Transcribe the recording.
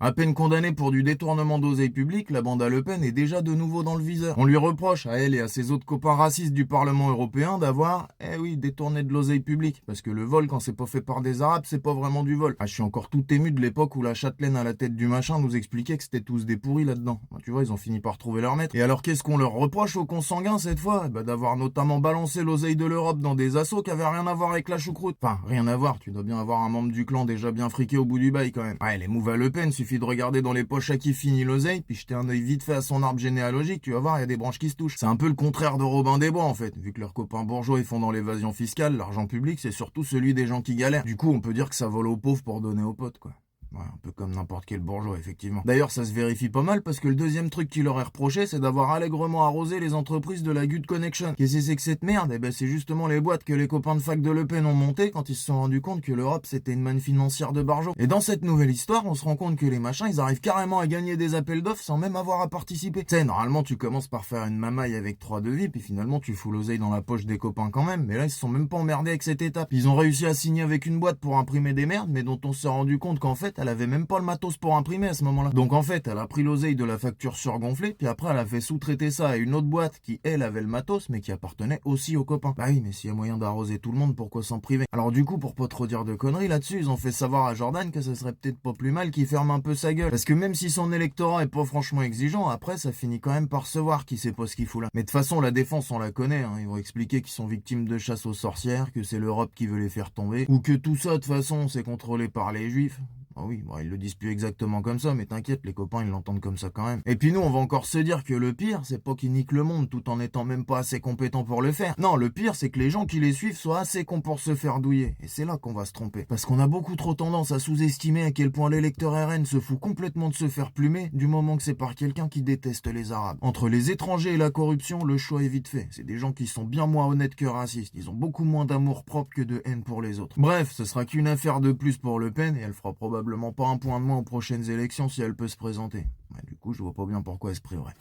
À peine condamnée pour du détournement d'oseille publique, la bande à Le Pen est déjà de nouveau dans le viseur. On lui reproche, à elle et à ses autres copains racistes du Parlement européen, d'avoir, détourné de l'oseille publique. Parce que le vol, quand c'est pas fait par des Arabes, c'est pas vraiment du vol. Ah, je suis encore tout ému de l'époque où la châtelaine à la tête du machin nous expliquait que c'était tous des pourris là-dedans. Bah, tu vois, ils ont fini par trouver leur maître. Et alors qu'est-ce qu'on leur reproche aux consanguins cette fois? D'avoir notamment balancé l'oseille de l'Europe dans des assauts qui avaient rien à voir avec la choucroute. Enfin, rien à voir, tu dois bien avoir un membre du clan déjà bien friqué au bout du bail quand même. Ouais, les mouves à Le Pen, suffit de regarder dans les poches à qui finit l'oseille, puis jeter un œil vite fait à son arbre généalogique, tu vas voir, il y a des branches qui se touchent. C'est un peu le contraire de Robin des Bois en fait, vu que leurs copains bourgeois ils font dans l'évasion fiscale, l'argent public c'est surtout celui des gens qui galèrent. Du coup, on peut dire que ça vole aux pauvres pour donner aux potes quoi. Ouais, un peu comme n'importe quel bourgeois, effectivement. D'ailleurs, ça se vérifie pas mal parce que le deuxième truc qui leur est reproché, c'est d'avoir allègrement arrosé les entreprises de la Good Connection. Qu'est-ce que c'est que cette merde? C'est justement les boîtes que les copains de fac de Le Pen ont montées quand ils se sont rendus compte que l'Europe c'était une manne financière de barjots. Et dans cette nouvelle histoire, on se rend compte que les machins, ils arrivent carrément à gagner des appels d'offres sans même avoir à participer. Tu sais, normalement, tu commences par faire une mamaille avec 3 devis, puis finalement, tu fous l'oseille dans la poche des copains quand même. Mais là, ils se sont même pas emmerdés avec cette étape. Ils ont réussi à signer avec une boîte pour imprimer des merdes, mais dont on s'est rendu compte qu'en fait, elle avait même pas le matos pour imprimer à ce moment-là. Donc en fait, elle a pris l'oseille de la facture surgonflée, puis après elle a fait sous-traiter ça à une autre boîte qui, elle, avait le matos, mais qui appartenait aussi aux copains. Bah oui, mais s'il y a moyen d'arroser tout le monde, pourquoi s'en priver? Alors du coup, pour pas trop dire de conneries là-dessus, ils ont fait savoir à Jordan que ça serait peut-être pas plus mal qu'il ferme un peu sa gueule. Parce que même si son électorat est pas franchement exigeant, après ça finit quand même par se voir qui sait pas ce qu'il fout là. Mais de toute façon, la défense, on la connaît, hein. Ils vont expliquer qu'ils sont victimes de chasse aux sorcières, que c'est l'Europe qui veut les faire tomber, ou que tout ça, de toute façon, c'est contrôlé par les juifs. Ah oui, bon, ils le disent plus exactement comme ça, mais t'inquiète, les copains, ils l'entendent comme ça quand même. Et puis nous, on va encore se dire que le pire, c'est pas qu'ils niquent le monde tout en étant même pas assez compétents pour le faire. Non, le pire, c'est que les gens qui les suivent soient assez cons pour se faire douiller. Et c'est là qu'on va se tromper. Parce qu'on a beaucoup trop tendance à sous-estimer à quel point l'électeur RN se fout complètement de se faire plumer du moment que c'est par quelqu'un qui déteste les Arabes. Entre les étrangers et la corruption, le choix est vite fait. C'est des gens qui sont bien moins honnêtes que racistes. Ils ont beaucoup moins d'amour propre que de haine pour les autres. Bref, ce sera qu'une affaire de plus pour Le Pen et elle fera probablement pas un point de moins aux prochaines élections si elle peut se présenter. Du coup, je vois pas bien pourquoi elle se priverait.